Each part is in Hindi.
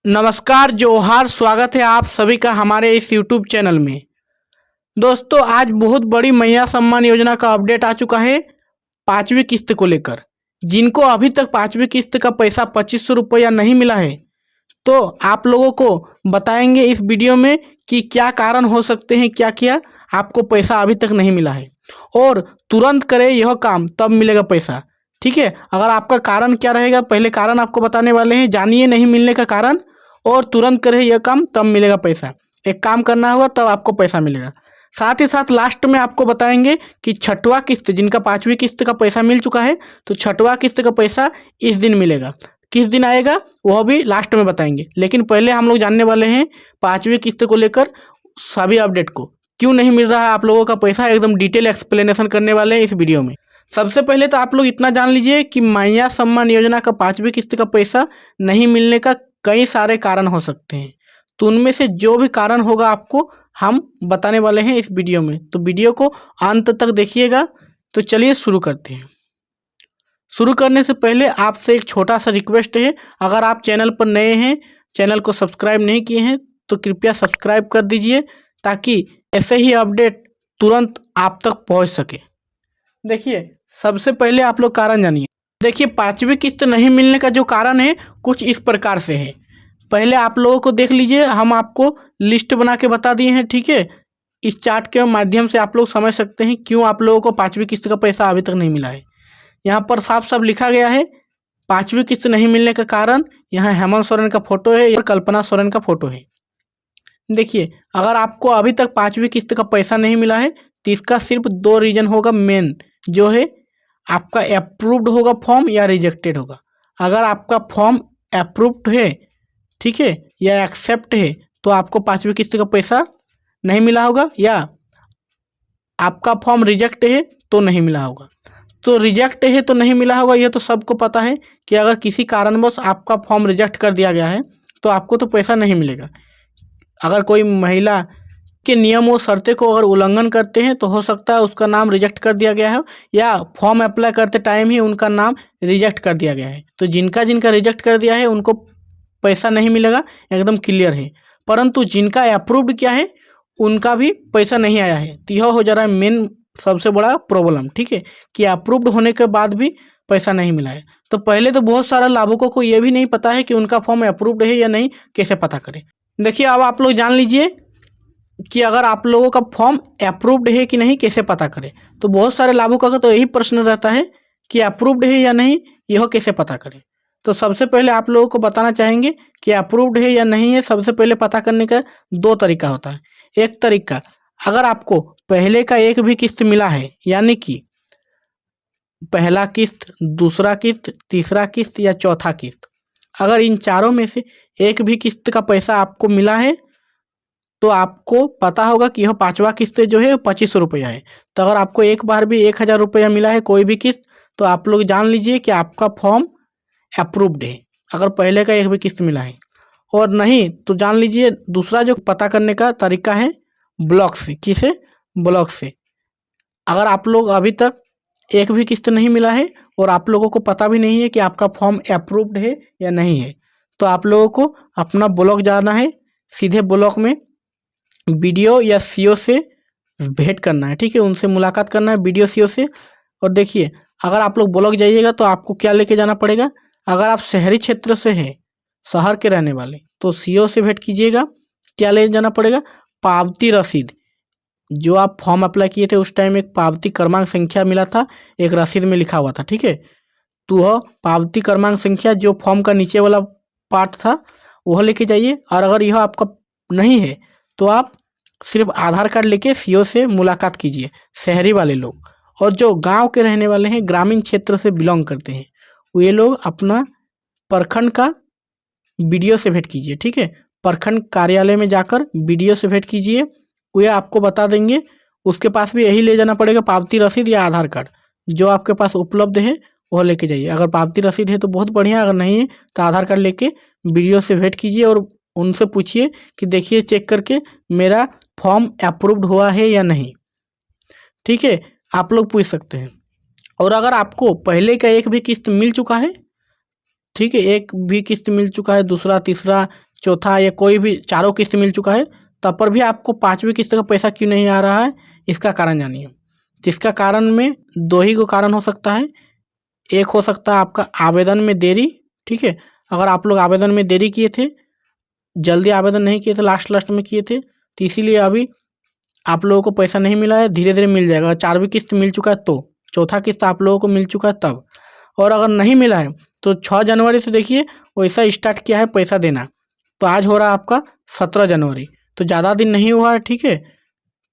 नमस्कार, जोहार। स्वागत है आप सभी का हमारे इस यूट्यूब चैनल में। दोस्तों, आज बहुत बड़ी मैया सम्मान योजना का अपडेट आ चुका है पाँचवीं किस्त को लेकर। जिनको अभी तक पाँचवीं किस्त का पैसा 2500 रुपया नहीं मिला है, तो आप लोगों को बताएंगे इस वीडियो में कि क्या कारण हो सकते हैं, क्या क्या आपको पैसा अभी तक नहीं मिला है, और तुरंत करें यह काम तब मिलेगा पैसा। ठीक है, अगर आपका कारण क्या रहेगा, पहले कारण आपको बताने वाले हैं, जानिए नहीं मिलने का कारण, और तुरंत करें यह काम तब मिलेगा पैसा। एक काम करना होगा तब आपको पैसा मिलेगा। साथ ही साथ लास्ट में आपको बताएंगे कि छठवां किस्त, जिनका पाँचवीं किस्त का पैसा मिल चुका है, तो छठवां किस्त का पैसा इस दिन मिलेगा। किस दिन आएगा वह भी लास्ट में बताएंगे, लेकिन पहले हम लोग जानने वाले हैं पाँचवीं किस्त को लेकर सभी अपडेट को। क्यों नहीं मिल रहा है आप लोगों का पैसा, एकदम डिटेल एक्सप्लेनेशन करने वाले हैं इस वीडियो में। सबसे पहले तो आप लोग इतना जान लीजिए कि मैया सम्मान योजना का पाँचवीं किस्त का पैसा नहीं मिलने का कई सारे कारण हो सकते हैं। तो उनमें से जो भी कारण होगा आपको हम बताने वाले हैं इस वीडियो में, तो वीडियो को अंत तक देखिएगा। तो चलिए शुरू करते हैं। शुरू करने से पहले आपसे एक छोटा सा रिक्वेस्ट है, अगर आप चैनल पर नए हैं, चैनल को सब्सक्राइब नहीं किए हैं, तो कृपया सब्सक्राइब कर दीजिए ताकि ऐसे ही अपडेट तुरंत आप तक पहुंच सके। देखिए, सबसे पहले आप लोग कारण जानिए। देखिए, पाँचवीं किस्त नहीं मिलने का जो कारण है कुछ इस प्रकार से है। पहले आप लोगों को देख लीजिए, हम आपको लिस्ट बना के बता दिए हैं। ठीक है, इस चार्ट के माध्यम से आप लोग समझ सकते हैं क्यों आप लोगों को पाँचवीं किस्त का पैसा अभी तक नहीं मिला है। यहाँ पर साफ साफ लिखा गया है पाँचवीं किस्त नहीं मिलने का कारण। यहाँ हेमंत सोरेन का फोटो है और कल्पना सोरेन का फोटो है। देखिए, अगर आपको अभी तक पाँचवीं किस्त का पैसा नहीं मिला है तो इसका सिर्फ दो रीजन होगा मेन, जो है आपका अप्रूव्ड होगा फॉर्म या रिजेक्टेड होगा। अगर आपका फॉर्म अप्रूव्ड है, ठीक है, या एक्सेप्ट है, तो आपको पाँचवीं किस्त का पैसा नहीं मिला होगा, या आपका फॉर्म रिजेक्ट है तो नहीं मिला होगा। तो रिजेक्ट है तो नहीं मिला होगा, यह तो सबको पता है कि अगर किसी कारणवश आपका फॉर्म रिजेक्ट कर दिया गया है तो आपको तो पैसा नहीं मिलेगा। अगर कोई महिला के नियम और शर्तें को अगर उल्लंघन करते हैं तो हो सकता है उसका नाम रिजेक्ट कर दिया गया है, या फॉर्म अप्लाई करते टाइम ही उनका नाम रिजेक्ट कर दिया गया है। तो जिनका जिनका रिजेक्ट कर दिया है उनको पैसा नहीं मिलेगा, एकदम क्लियर है। परंतु जिनका अप्रूव्ड किया है उनका भी पैसा नहीं आया है। तो यह हो जा रहा है मेन सबसे बड़ा प्रॉब्लम। ठीक है, कि अप्रूव्ड होने के बाद भी पैसा नहीं मिला है। तो पहले तो बहुत सारे लाभुकों को यह भी नहीं पता है कि उनका फॉर्म अप्रूव्ड है या नहीं, कैसे पता करें। देखिए, अब आप लोग जान लीजिए कि अगर आप लोगों का फॉर्म अप्रूव्ड है कि नहीं, कैसे पता करें। तो बहुत सारे लाभुकों का तो यही प्रश्न रहता है कि अप्रूव्ड है या नहीं, यह कैसे पता करें। तो सबसे पहले आप लोगों को बताना चाहेंगे कि अप्रूव्ड है या नहीं है। सबसे पहले पता करने का दो तरीका होता है। एक तरीका, अगर आपको पहले का एक भी किस्त मिला है, यानी कि पहला किस्त, दूसरा किस्त, तीसरा किस्त या चौथा किस्त, अगर इन चारों में से एक भी किस्त का पैसा आपको मिला है तो आपको पता होगा कि यह पाँचवा किस्त जो है 2500 रुपया है। तो अगर आपको एक बार भी 1000 रुपया मिला है कोई भी किस्त, तो आप लोग जान लीजिए कि आपका फॉर्म अप्रूव्ड है, अगर पहले का एक भी किस्त मिला है। और नहीं तो जान लीजिए दूसरा जो पता करने का तरीका है ब्लॉक से। किसे? ब्लॉक से। अगर आप लोग अभी तक एक भी किस्त नहीं मिला है और आप लोगों को पता भी नहीं है कि आपका फॉर्म अप्रूव्ड है या नहीं है, तो आप लोगों को अपना ब्लॉक जाना है, सीधे ब्लॉक में बीडीओ या सीओ से भेंट करना है। ठीक है, उनसे मुलाकात करना है, बीडीओ सीओ से। और देखिए, अगर आप लोग ब्लॉक जाइएगा तो आपको क्या लेके जाना पड़ेगा। अगर आप शहरी क्षेत्र से हैं, शहर के रहने वाले, तो सीओ से भेंट कीजिएगा। क्या ले जाना पड़ेगा? पावती रसीद। जो आप फॉर्म अप्लाई किए थे उस टाइम एक पावती क्रमांक संख्या मिला था, एक रसीद में लिखा हुआ था। ठीक है, तो वह पावती क्रमांक संख्या जो फॉर्म का नीचे वाला पार्ट था वह लेके जाइए। और अगर यह आपका नहीं है तो आप सिर्फ आधार कार्ड लेके सीओ से मुलाकात कीजिए, शहरी वाले लोग। और जो गांव के रहने वाले हैं, ग्रामीण क्षेत्र से बिलोंग करते हैं, वे लोग अपना प्रखंड का बीडीओ से भेंट कीजिए। ठीक है, प्रखंड कार्यालय में जाकर बीडीओ से भेंट कीजिए, वे आपको बता देंगे। उसके पास भी यही ले जाना पड़ेगा, पावती रसीद या आधार कार्ड। जो आपके पास उपलब्ध है वह लेके जाइए। अगर पावती रसीद है तो बहुत बढ़िया, अगर नहीं है तो आधार कार्ड लेके बीडीओ से भेंट कीजिए और उनसे पूछिए कि देखिए चेक करके मेरा फॉर्म अप्रूव्ड हुआ है या नहीं। ठीक है, आप लोग पूछ सकते हैं। और अगर आपको पहले का एक भी किस्त मिल चुका है, ठीक है, एक भी किस्त मिल चुका है, दूसरा, तीसरा, चौथा या कोई भी चारों किस्त मिल चुका है, तब पर भी आपको पाँचवीं किस्त का पैसा क्यों नहीं आ रहा है, इसका कारण जानिए। जिसका कारण में दो ही को कारण हो सकता है। एक हो सकता है आपका आवेदन में देरी, ठीक है। अगर आप लोग आवेदन में देरी किए थे, जल्दी आवेदन नहीं किए थे, लास्ट में किए थे, तो इसीलिए अभी आप लोगों को पैसा नहीं मिला है। धीरे धीरे मिल जाएगा। चारवीं किस्त मिल चुका है तो चौथा किस्त आप लोगों को मिल चुका है तब। और अगर नहीं मिला है तो 6 जनवरी से देखिए वैसा स्टार्ट किया है पैसा देना, तो आज हो रहा है आपका 17 जनवरी, तो ज़्यादा दिन नहीं हुआ है, ठीक है।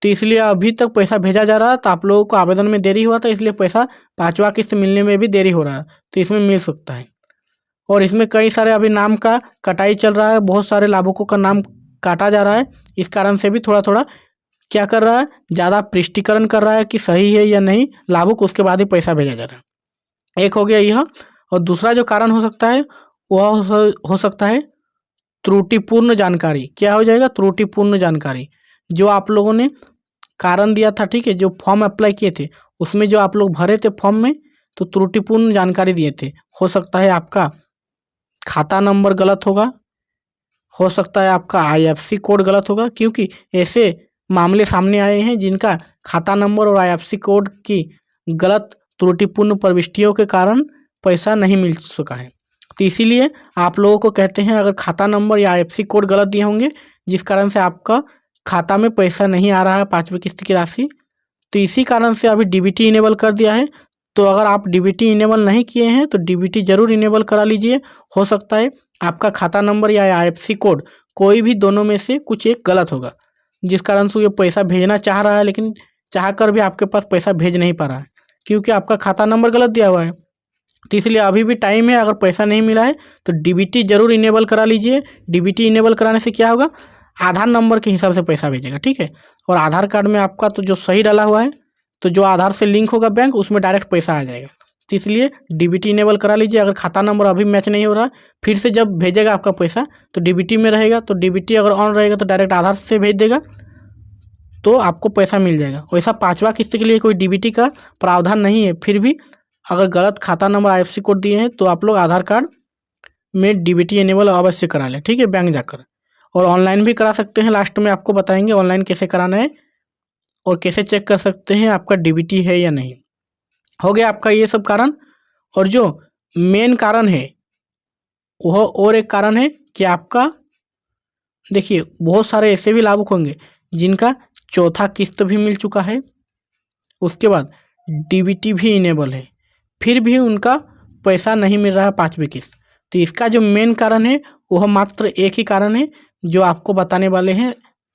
तो इसलिए अभी तक पैसा भेजा जा रहा है। तो आप लोगों को आवेदन में देरी हुआ था, इसलिए पैसा पाँचवा किस्त मिलने में भी देरी हो रहा है, तो इसमें मिल सकता है। और इसमें कई सारे अभी नाम का कटाई चल रहा है, बहुत सारे लाभुकों का नाम काटा जा रहा है। इस कारण से भी थोड़ा थोड़ा क्या कर रहा है, ज़्यादा पुष्टिकरण कर रहा है कि सही है या नहीं लाभुक, उसके बाद ही पैसा भेजा जा रहा है। एक हो गया यह। और दूसरा जो कारण हो सकता है वह हो सकता है त्रुटिपूर्ण जानकारी। क्या हो जाएगा, त्रुटिपूर्ण जानकारी। जो आप लोगों ने कारण दिया था, ठीक है, जो फॉर्म अप्लाई किए थे उसमें जो आप लोग भरे थे फॉर्म में, तो त्रुटिपूर्ण जानकारी दिए थे। हो सकता है आपका खाता नंबर गलत होगा, हो सकता है आपका IFSC कोड गलत होगा, क्योंकि ऐसे मामले सामने आए हैं जिनका खाता नंबर और IFSC कोड की गलत त्रुटिपूर्ण प्रविष्टियों के कारण पैसा नहीं मिल सका है। तो इसीलिए आप लोगों को कहते हैं, अगर खाता नंबर या IFSC कोड गलत दिए होंगे जिस कारण से आपका खाता में पैसा नहीं आ रहा है पाँचवीं किस्त की राशि, तो इसी कारण से अभी DBT इनेबल कर दिया है। तो अगर आप DBT इनेबल नहीं किए हैं तो DBT जरूर इनेबल करा लीजिए। हो सकता है आपका खाता नंबर या IFSC कोड कोई भी दोनों में से कुछ एक गलत होगा, जिस कारण से ये पैसा भेजना चाह रहा है, लेकिन चाह कर भी आपके पास पैसा भेज नहीं पा रहा है क्योंकि आपका खाता नंबर गलत दिया हुआ है। तो इसलिए अभी भी टाइम है, अगर पैसा नहीं मिला है तो DBT जरूर इनेबल करा लीजिए। DBT इनेबल कराने से क्या होगा, आधार नंबर के हिसाब से पैसा भेजेगा, ठीक है। और आधार कार्ड में आपका तो जो सही डाला हुआ है, तो जो आधार से लिंक होगा बैंक, उसमें डायरेक्ट पैसा आ जाएगा। तो इसलिए DBT इनेबल करा लीजिए। अगर खाता नंबर अभी मैच नहीं हो रहा, फिर से जब भेजेगा आपका पैसा तो DBT में रहेगा, तो DBT अगर ऑन रहेगा तो डायरेक्ट आधार से भेज देगा, तो आपको पैसा मिल जाएगा। वैसा पाँचवा किस्त के लिए कोई DBT का प्रावधान नहीं है। फिर भी अगर गलत खाता नंबर IFSC कोड दिए हैं तो आप लोग आधार कार्ड में DBT इनेबल अवश्य करा लें, ठीक है, बैंक जाकर। और ऑनलाइन भी करा सकते हैं, लास्ट में आपको बताएंगे ऑनलाइन कैसे कराना है और कैसे चेक कर सकते हैं आपका DBT है या नहीं। हो गया आपका ये सब कारण। और जो मेन कारण है वह और एक कारण है कि आपका देखिए बहुत सारे ऐसे भी लाभुक होंगे जिनका चौथा किस्त भी मिल चुका है, उसके बाद DBT भी इनेबल है, फिर भी उनका पैसा नहीं मिल रहा है पाँचवीं किस्त। तो इसका जो मेन कारण है वह मात्र एक ही कारण है जो आपको बताने वाले हैं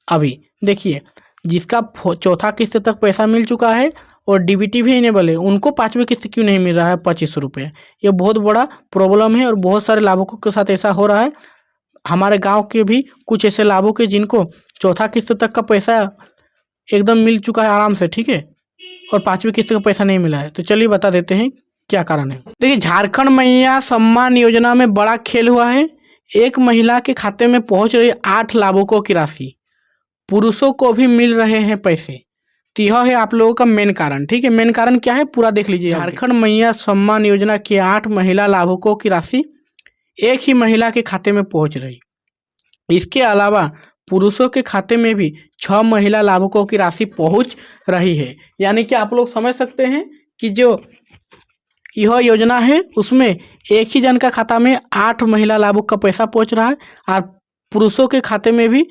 अभी। देखिए, जिसका चौथा किस्त तक पैसा मिल चुका है और DBT भी इनेबल है, उनको पाँचवीं किस्त क्यों नहीं मिल रहा है 2500 रुपये। ये बहुत बड़ा प्रॉब्लम है और बहुत सारे लाभुकों के साथ ऐसा हो रहा है। हमारे गांव के भी कुछ ऐसे लाभुक हैं जिनको चौथा किस्त तक का पैसा एकदम मिल चुका है आराम से, ठीक है, और पाँचवीं किस्त का पैसा नहीं मिला है। तो चलिए बता देते हैं क्या कारण है। देखिए, झारखंड मैया सम्मान योजना में बड़ा खेल हुआ है। एक महिला के खाते में पहुंच रही 8 लाभुकों की राशि, पुरुषों को भी मिल रहे हैं पैसे। तो यह है आप लोगों का मेन कारण, ठीक है। मेन कारण क्या है पूरा देख लीजिए। झारखंड मैया सम्मान योजना के 8 महिला लाभुकों की राशि एक ही महिला के खाते में पहुंच रही। इसके अलावा पुरुषों के खाते में भी 6 महिला लाभुकों की राशि पहुंच रही है। यानी कि आप लोग समझ सकते हैं कि जो यह योजना है उसमें एक ही जन का खाता में 8 महिला लाभुक का पैसा पहुंच रहा है और पुरुषों के खाते में भी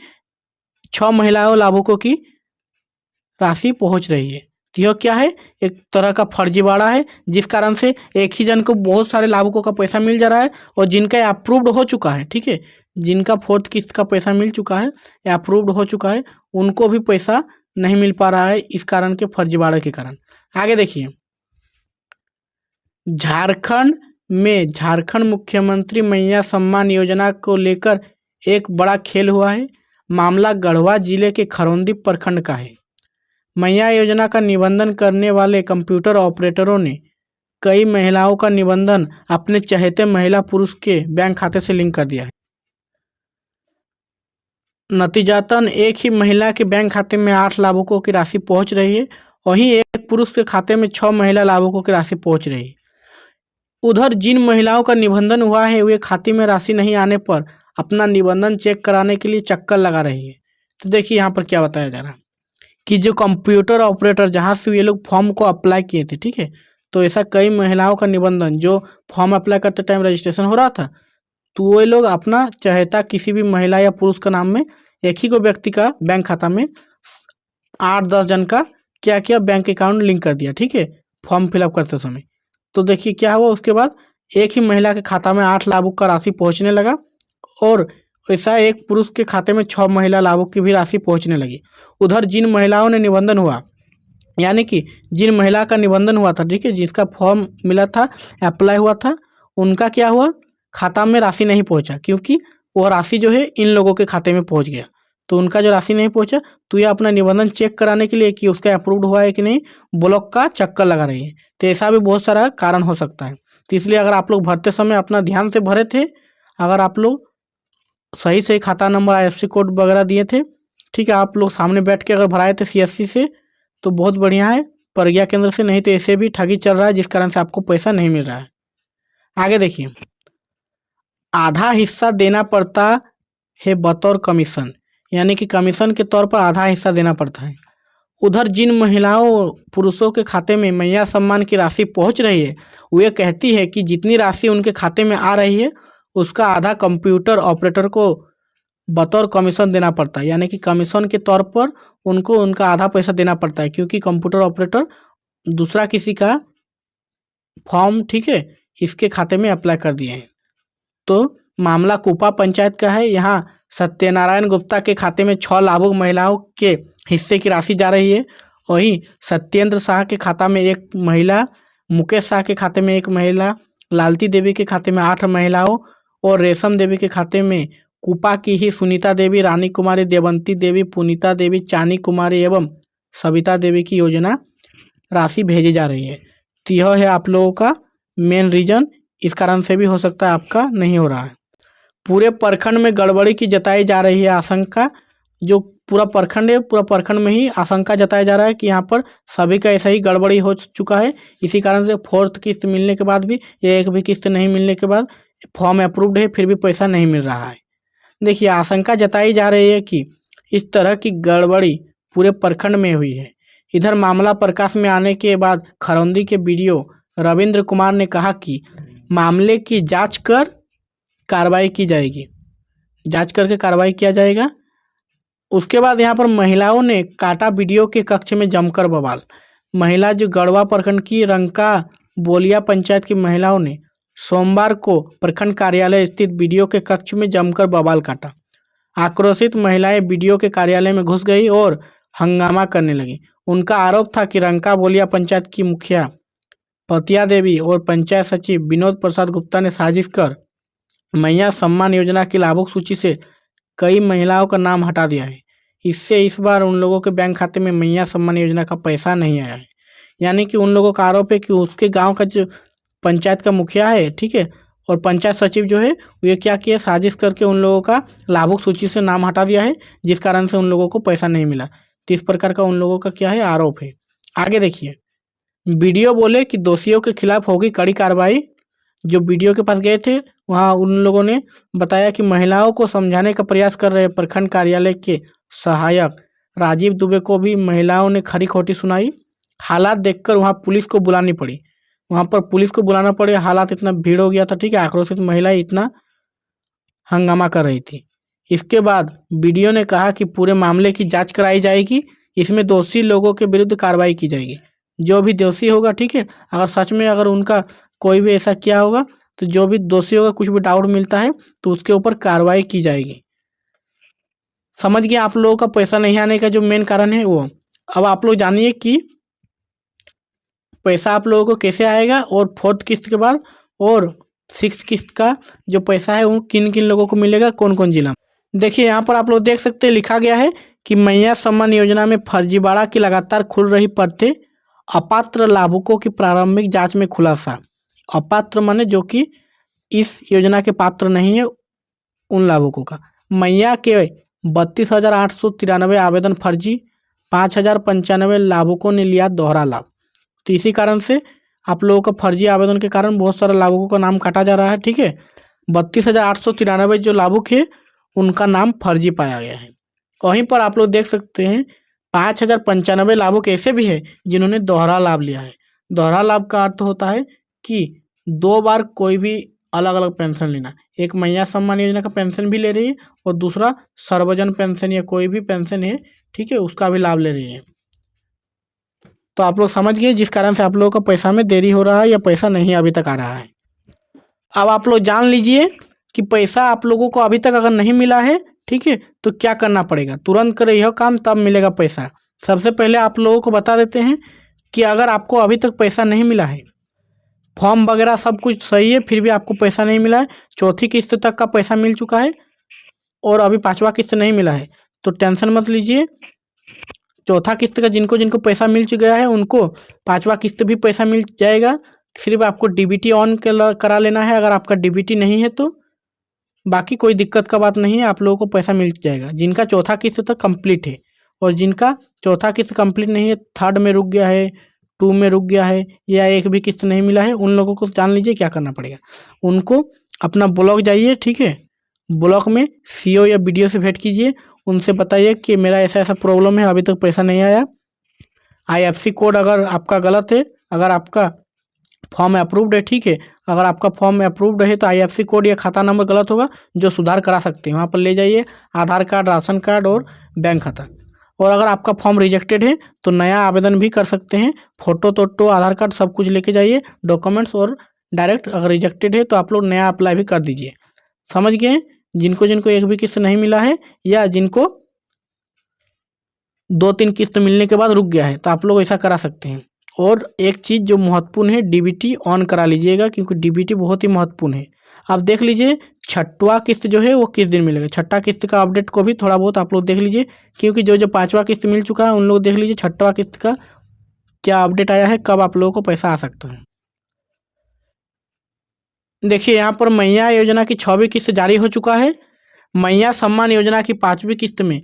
6 महिलाओं लाभुकों की राशि पहुंच रही है। तो यह क्या है, एक तरह का फर्जीवाड़ा है, जिस कारण से एक ही जन को बहुत सारे लाभुकों का पैसा मिल जा रहा है और जिनका अप्रूव्ड हो चुका है, ठीक है, जिनका 4th किस्त का पैसा मिल चुका है या अप्रूव्ड हो चुका है, उनको भी पैसा नहीं मिल पा रहा है इस कारण के फर्जीवाड़े के कारण। आगे देखिए, झारखंड में झारखंड मुख्यमंत्री मैया सम्मान योजना को लेकर एक बड़ा खेल हुआ है। मामला गढ़वा जिले के खरौंदी प्रखंड का है। मैया योजना का निबंधन करने वाले कंप्यूटर ऑपरेटरों ने कई महिलाओं का निबंधन अपने चहेते महिला पुरुष के बैंक खाते से लिंक कर दिया है। नतीजतन एक ही महिला के बैंक खाते में 8 लाभुकों की राशि पहुंच रही है, वहीं एक पुरुष के खाते में 6 महिला लाभुकों की राशि पहुंच रही है। उधर जिन महिलाओं का निबंधन हुआ है वे खाते में राशि नहीं आने पर अपना निबंधन चेक कराने के लिए चक्कर लगा रही है। तो देखिए यहाँ पर क्या बताया जा रहा है कि जो कंप्यूटर ऑपरेटर जहाँ से ये लोग फॉर्म को अप्लाई किए थे, ठीक है, तो ऐसा कई महिलाओं का निबंधन जो फॉर्म अप्लाई करते टाइम रजिस्ट्रेशन हो रहा था, तो वो लोग अपना चहेता किसी भी महिला या पुरुष का नाम में एक ही को व्यक्ति का बैंक खाता में 8-10 जन का क्या किया, बैंक अकाउंट लिंक कर दिया, ठीक है, फॉर्म फिलअप करते समय। तो देखिए क्या हुआ, उसके बाद एक ही महिला के खाता में 8 लाभुक का राशि पहुंचने लगा और ऐसा एक पुरुष के खाते में 6 महिला लाभुक की भी राशि पहुंचने लगी। उधर जिन महिलाओं ने निबंधन हुआ, यानी कि जिन महिला का निबंधन हुआ था, ठीक है, जिसका फॉर्म मिला था, अप्लाई हुआ था, उनका क्या हुआ, खाता में राशि नहीं पहुंचा, क्योंकि वह राशि जो है इन लोगों के खाते में पहुंच गया। तो उनका जो राशि नहीं पहुंचा, तो ये अपना निबंधन चेक कराने के लिए कि उसका अप्रूव्ड हुआ है कि नहीं, ब्लॉक का चक्कर लगा रही है। तो ऐसा भी बहुत सारा कारण हो सकता है। तो इसलिए अगर आप लोग भरते समय अपना ध्यान से भरे थे, अगर आप लोग सही से खाता नंबर IFSC कोड वगैरह दिए थे, ठीक है, आप लोग सामने बैठ के अगर भराए थे CSC से, तो बहुत बढ़िया है, प्रज्ञा केंद्र से नहीं तो ऐसे भी ठगी चल रहा है, जिस कारण से आपको पैसा नहीं मिल रहा है। आगे देखिए, आधा हिस्सा देना पड़ता है बतौर कमीशन, यानी कि कमीशन के तौर पर आधा हिस्सा देना पड़ता है। उधर जिन महिलाओं पुरुषों के खाते में मैया सम्मान की राशि पहुंच रही है, वे कहती है कि जितनी राशि उनके खाते में आ रही है उसका आधा कंप्यूटर ऑपरेटर को बतौर कमीशन देना पड़ता है, यानी कि कमीशन के तौर पर उनको उनका आधा पैसा देना पड़ता है, क्योंकि कंप्यूटर ऑपरेटर दूसरा किसी का फॉर्म, ठीक है, इसके खाते में अप्लाई कर दिए हैं। तो मामला कुपा पंचायत का है। यहाँ सत्यनारायण गुप्ता के खाते में 6 लाभुक महिलाओं के हिस्से की राशि जा रही है। वहीं सत्येंद्र शाह के खाता में 1 महिला, मुकेश शाह के खाते में 1 महिला, लालती देवी के खाते में 8 महिलाओं और रेशम देवी के खाते में कुपा की ही सुनीता देवी, रानी कुमारी, देवंती देवी, पुनीता देवी, चानी कुमारी एवं सविता देवी की योजना राशि भेजी जा रही है। तो यह है आप लोगों का मेन रीजन, इस कारण से भी हो सकता है आपका नहीं हो रहा है। पूरे प्रखंड में गड़बड़ी की जताई जा रही है आशंका। जो पूरा प्रखंड है, पूरा प्रखंड में ही आशंका जताया जा रहा है कि यहाँ पर सभी का ऐसा ही गड़बड़ी हो चुका है। इसी कारण से 4th किस्त मिलने के बाद भी या एक भी किस्त नहीं मिलने के बाद फॉर्म अप्रूव्ड है फिर भी पैसा नहीं मिल रहा है। देखिए, आशंका जताई जा रही है कि इस तरह की गड़बड़ी पूरे प्रखंड में हुई है। इधर मामला प्रकाश में आने के बाद खरौंदी के BDO रविंद्र कुमार ने कहा कि मामले की जांच कर कार्रवाई की जाएगी, जांच करके कार्रवाई किया जाएगा। उसके बाद यहाँ पर महिलाओं ने काटा BDO के कक्ष में जमकर बवाल। महिला जो गढ़वा प्रखंड की रंका बोलिया पंचायत की महिलाओं ने सोमवार को प्रखंड कार्यालय स्थित BDO के कक्ष में जमकर बवाल काटा। आक्रोशित महिलाएं BDO के कार्यालय में घुस गई और हंगामा करने लगी। उनका आरोप था कि रंका बोलिया पंचायत की मुखिया पतिया देवी और पंचायत सचिव विनोद प्रसाद गुप्ता ने साजिश कर मैया सम्मान योजना की लाभुक सूची से कई महिलाओं का नाम हटा दिया है। इससे इस बार उन लोगों के बैंक खाते में मैया सम्मान योजना का पैसा नहीं आया है। यानी कि उन लोगों का आरोप है कि उसके गांव का जो पंचायत का मुखिया है, ठीक है, और पंचायत सचिव जो है ये क्या किया, साजिश करके उन लोगों का लाभुक सूची से नाम हटा दिया है, जिस कारण से उन लोगों को पैसा नहीं मिला। तो इस प्रकार का उन लोगों का क्या है, आरोप है। आगे देखिए, BDO बोले कि दोषियों के खिलाफ होगी कड़ी कार्रवाई। जो BDO के पास गए थे वहाँ उन लोगों ने बताया कि महिलाओं को समझाने का प्रयास कर रहे प्रखंड कार्यालय के सहायक राजीव दुबे को भी महिलाओं ने खरी खोटी सुनाई। हालात देखकर वहाँ पुलिस को बुलानी पड़ी, वहाँ पर पुलिस को बुलाना पड़े, हालात इतना भीड़ हो गया था, ठीक है, आक्रोशित महिलाएं इतना हंगामा कर रही थी। इसके बाद BDO ने कहा कि पूरे मामले की जांच कराई जाएगी, इसमें दोषी लोगों के विरुद्ध कार्रवाई की जाएगी। जो भी दोषी होगा, ठीक है, अगर सच में अगर उनका कोई भी ऐसा किया होगा तो जो भी दोषी होगा, कुछ भी डाउट मिलता है तो उसके ऊपर कार्रवाई की जाएगी। समझ गए आप लोगों का पैसा नहीं आने का जो मेन कारण है वो। अब आप लोग जानिए कि पैसा आप लोगों को कैसे आएगा और 4th किस्त के बाद और 6th किस्त का जो पैसा है वो किन किन लोगों को मिलेगा, कौन कौन जिला। देखिए यहाँ पर आप लोग देख सकते हैं, लिखा गया है कि मैया सम्मान योजना में फर्जीवाड़ा की लगातार खुल रही परतें, अपात्र लाभुकों की प्रारंभिक जांच में खुलासा। अपात्र माने जो कि इस योजना के पात्र नहीं है, उन लाभुकों का। मैया के 32,893 आवेदन फर्जी, 5,095 लाभुकों ने लिया दोहरा लाभ। तो इसी कारण से आप लोगों का फर्जी आवेदन के कारण बहुत सारे लाभुकों का नाम काटा जा रहा है, ठीक है। 32,893 जो लाभुक है उनका नाम फर्जी पाया गया है। वहीं पर आप लोग देख सकते हैं 5,095 लाभुक ऐसे भी है जिन्होंने दोहरा लाभ लिया है। दोहरा लाभ का अर्थ होता है कि 2 बार कोई भी अलग अलग पेंशन लेना। एक मैया सम्मान योजना का पेंशन भी ले रही है और दूसरा सर्वजन पेंशन या कोई भी पेंशन है, ठीक है, उसका भी लाभ ले रही है। तो आप लोग समझ गए जिस कारण से आप लोगों का पैसा में देरी हो रहा है या पैसा नहीं अभी तक आ रहा है। अब आप लोग जान लीजिए कि पैसा आप लोगों को अभी तक अगर नहीं मिला है, ठीक है, तो क्या करना पड़ेगा। तुरंत करें यह काम, तब मिलेगा पैसा। सबसे पहले आप लोगों को बता देते हैं कि अगर आपको अभी तक पैसा नहीं मिला है, फॉर्म वगैरह सब कुछ सही है, फिर भी आपको पैसा नहीं मिला है, चौथी किस्त तक का पैसा मिल चुका है और अभी 5वां किस्त नहीं मिला है, तो टेंशन मत लीजिए। चौथा किस्त का जिनको जिनको पैसा मिल चुका है उनको 5वां किस्त भी पैसा मिल जाएगा। सिर्फ आपको डीबीटी ऑन करा लेना है। अगर आपका डीबीटी नहीं है तो बाकी कोई दिक्कत का बात नहीं है, आप लोगों को पैसा मिल जाएगा। जिनका चौथा किस्त तक कंप्लीट है और जिनका चौथा किस्त कंप्लीट नहीं है, 3rd में रुक गया है, 2 में रुक गया है या एक भी किस्त नहीं मिला है, उन लोगों को जान लीजिए क्या करना पड़ेगा। उनको अपना ब्लॉक जाइए, ठीक है, ब्लॉक में सीओ या बीडीओ से भेंट कीजिए, उनसे बताइए कि मेरा ऐसा ऐसा प्रॉब्लम है, अभी तक पैसा नहीं आया। आईएफएससी कोड अगर आपका गलत है, अगर आपका फॉर्म अप्रूव्ड है, ठीक है, अगर आपका फॉर्म अप्रूव्ड है तो आईएफएससी कोड या खाता नंबर गलत होगा जो सुधार करा सकते हैं, वहाँ पर ले जाइए आधार कार्ड, राशन कार्ड और बैंक खाता। और अगर आपका फॉर्म रिजेक्टेड है तो नया आवेदन भी कर सकते हैं। फोटो आधार कार्ड सब कुछ लेके जाइए, डॉक्यूमेंट्स, और डायरेक्ट अगर रिजेक्टेड है तो आप लोग नया अप्लाई भी कर दीजिए। समझ गए। जिनको जिनको एक भी किस्त नहीं मिला है या जिनको 2-3 किस्त मिलने के बाद रुक गया है, तो आप लोग ऐसा करा सकते हैं। और एक चीज़ जो महत्वपूर्ण है, डीबीटी ऑन करा लीजिएगा, क्योंकि डीबीटी बहुत ही महत्वपूर्ण है। आप देख लीजिए 6वां किस्त जो है वो किस दिन मिलेगा। 6ठा किस्त का अपडेट को भी थोड़ा बहुत आप लोग देख लीजिए, क्योंकि जो 5वां किस्त मिल चुका है उन लोग देख लीजिए 6वां किस्त का क्या अपडेट आया है, कब आप लोगों को पैसा आ सकता है। देखिए यहाँ पर मैया योजना की 6वीं किस्त जारी हो चुका है। मैया सम्मान योजना की 5वीं किस्त में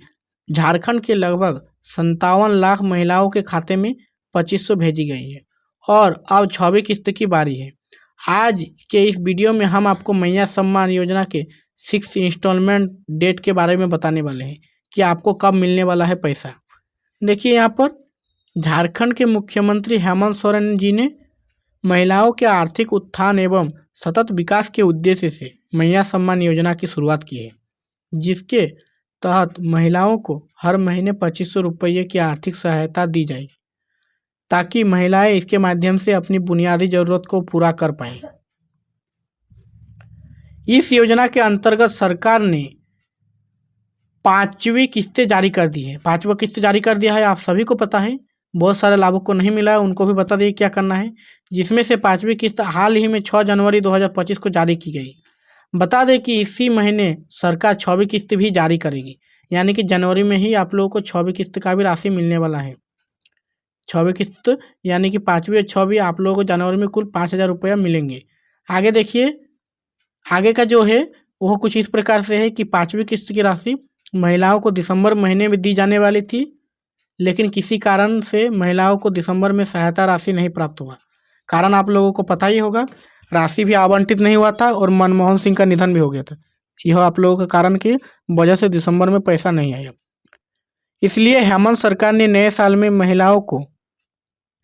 झारखंड के लगभग 57 लाख महिलाओं के खाते में 2500 भेजी गई है और अब 6वीं किस्त की बारी है। आज के इस वीडियो में हम आपको मैया सम्मान योजना के 6th इंस्टॉलमेंट डेट के बारे में बताने वाले हैं कि आपको कब मिलने वाला है पैसा। देखिए यहाँ पर झारखंड के मुख्यमंत्री हेमंत सोरेन जी ने महिलाओं के आर्थिक उत्थान एवं सतत विकास के उद्देश्य से मैया सम्मान योजना की शुरुआत की है, जिसके तहत महिलाओं को हर महीने 2500 रुपये की आर्थिक सहायता दी जाएगी, ताकि महिलाएं इसके माध्यम से अपनी बुनियादी जरूरत को पूरा कर पाएं। इस योजना के अंतर्गत सरकार ने 5वीं किस्तें जारी कर दी है। 5वां किस्त जारी कर दिया है, आप सभी को पता है। बहुत सारे लाभुक को नहीं मिला है, उनको भी बता दिए क्या करना है। जिसमें से 5वीं किस्त हाल ही में 6 जनवरी 2025 को जारी की गई। बता दें कि इसी महीने सरकार 6वीं किस्त भी जारी करेगी, यानी कि जनवरी में ही आप लोगों को 6वीं किस्त का भी राशि मिलने वाला है। 6वीं किस्त यानी कि 5वीं और 6वीं आप लोगों को जनवरी में कुल 5000 रुपया मिलेंगे। आगे देखिए, आगे का जो है वह कुछ इस प्रकार से है कि 5वीं किस्त की राशि महिलाओं को दिसंबर महीने में दी जाने वाली थी, लेकिन किसी कारण से महिलाओं को दिसंबर में सहायता राशि नहीं प्राप्त हुआ। कारण आप लोगों को पता ही होगा, राशि भी आवंटित नहीं हुआ था और मनमोहन सिंह का निधन भी हो गया था। यह आप लोगों के कारण की वजह से दिसंबर में पैसा नहीं आया। इसलिए हेमंत सरकार ने नए साल में महिलाओं को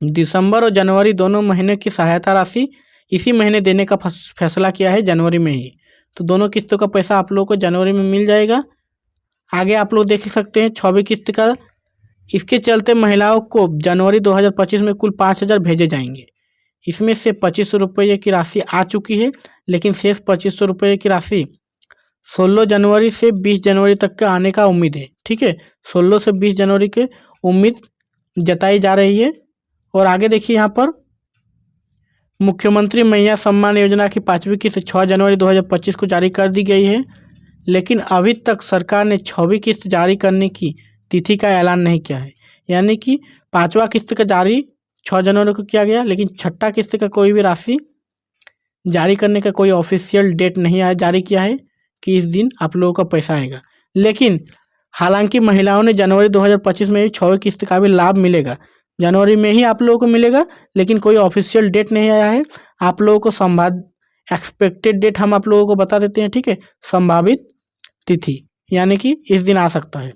दिसंबर और जनवरी दोनों महीने की सहायता राशि इसी महीने देने का फैसला किया है, जनवरी में ही। तो दोनों किस्तों का पैसा आप लोगों को जनवरी में मिल जाएगा। आगे आप लोग देख सकते हैं 6वीं किस्त का। इसके चलते महिलाओं को जनवरी 2025 में कुल 5000 भेजे जाएंगे। इसमें से 2500 रुपये की राशि आ चुकी है, लेकिन शेष 2500 रुपये की राशि 16 जनवरी से 20 जनवरी तक के आने का उम्मीद है। ठीक है, 16 से 20 जनवरी के उम्मीद जताई जा रही है। और आगे देखिए, यहाँ पर मुख्यमंत्री मैया सम्मान योजना की 5वीं किस्त 6 जनवरी 2025 को जारी कर दी गई है, लेकिन अभी तक सरकार ने 6वीं किस्त जारी करने की तिथि का ऐलान नहीं किया है। यानी कि 5वां किस्त का जारी 6 जनवरी को किया गया, लेकिन 6ठा किस्त का कोई भी राशि जारी करने का कोई ऑफिशियल डेट नहीं आया जारी किया है कि इस दिन आप लोगों का पैसा आएगा। लेकिन हालांकि महिलाओं ने जनवरी 2025 में 6वीं किस्त का भी लाभ मिलेगा, जनवरी में ही आप लोगों को मिलेगा, लेकिन कोई ऑफिशियल डेट नहीं आया है। आप लोगों को एक्सपेक्टेड डेट हम आप लोगों को बता देते हैं, ठीक है। संभावित तिथि यानी कि इस दिन आ सकता है।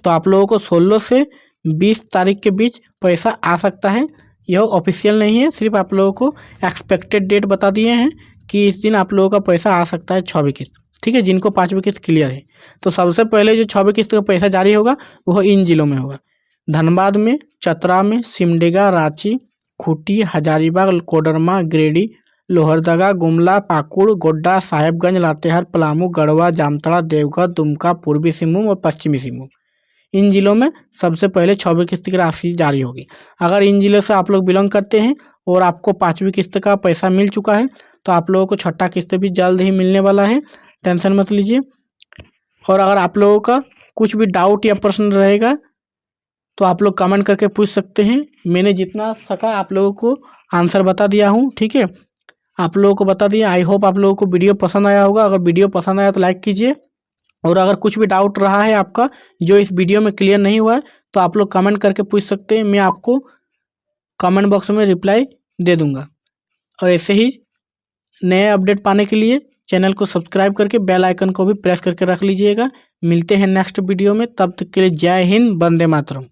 तो आप लोगों को 16 से 20 तारीख के बीच पैसा आ सकता है। यह ऑफिशियल नहीं है, सिर्फ आप लोगों को एक्सपेक्टेड डेट बता दिए हैं कि इस दिन आप लोगों का पैसा आ सकता है 6वीं किस्त, ठीक है। जिनको 5वीं किस्त क्लियर है, तो सबसे पहले जो 6वीं किस्त का पैसा जारी होगा वह इन जिलों में होगा: धनबाद में, चतरा में, सिमडेगा, रांची, खूंटी, हजारीबाग, कोडरमा, गिरिडीह, लोहरदगा, गुमला, पाकुड़, गोड्डा, साहेबगंज, लातेहार, पलामू, गढ़वा, जामताड़ा, देवघर, दुमका, पूर्वी सिंहभूम और पश्चिमी सिंहभूम। इन जिलों में सबसे पहले 6वीं किस्त की राशि जारी होगी। अगर इन जिलों से आप लोग बिलोंग करते हैं और आपको 5वीं किस्त का पैसा मिल चुका है, तो आप लोगों को 6ठा किस्त भी जल्द ही मिलने वाला है, टेंशन मत लीजिए। और अगर आप लोगों का कुछ भी डाउट या प्रश्न रहेगा तो आप लोग कमेंट करके पूछ सकते हैं। मैंने जितना सका आप लोगों को आंसर बता दिया हूँ, ठीक है। आप लोगों को बता दिया। आई होप आप लोगों को वीडियो पसंद आया होगा। अगर वीडियो पसंद आया तो लाइक कीजिए, और अगर कुछ भी डाउट रहा है आपका जो इस वीडियो में क्लियर नहीं हुआ है तो आप लोग कमेंट करके पूछ सकते हैं, मैं आपको कमेंट बॉक्स में रिप्लाई दे दूंगा। और ऐसे ही नए अपडेट पाने के लिए चैनल को सब्सक्राइब करके बेल आइकन को भी प्रेस करके रख लीजिएगा। मिलते हैं नेक्स्ट वीडियो में, तब तक के लिए जय हिंद, वंदे मातरम।